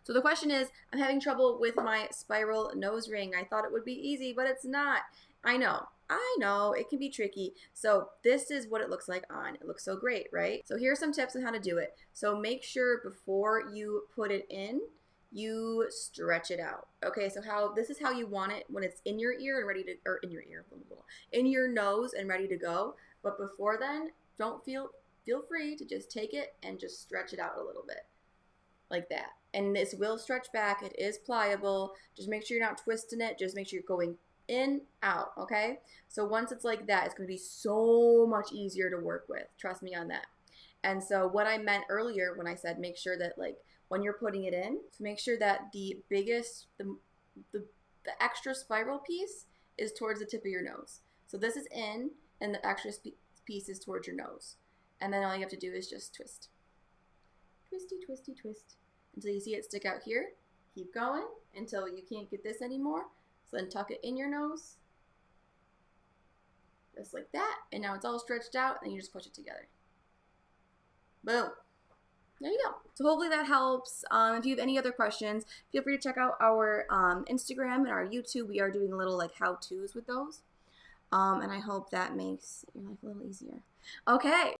So the question is, I'm having trouble with my spiral nose ring. I thought it would be easy, but it's not. I know, it can be tricky. So this is what it looks like on. It looks so great, right? So here's some tips on how to do it. So make sure before you put it in, you stretch it out. Okay, so this is how you want it when it's in your ear and ready to, or in your ear, in your nose and ready to go. But before then, don't feel free to just take it and just stretch it out a little bit like that. And this will stretch back. It is pliable. Just make sure you're not twisting it. Just make sure you're going in, out, okay? So once it's like that, it's going to be so much easier to work with. Trust me on that. And so what I meant earlier when I said make sure that like when you're putting it in, to make sure that the biggest, the extra spiral piece is towards the tip of your nose. So this is in and the extra piece is towards your nose. And then all you have to do is just twist. Twisty, twisty, twist. Until you see it stick out here. Keep going until you can't get this anymore. So then tuck it in your nose. Just like that. And now it's all stretched out and you just push it together. Boom. There you go. So hopefully that helps. If you have any other questions, feel free to check out our Instagram and our YouTube. We are doing a little like how-tos with those. And I hope that makes your life a little easier. Okay.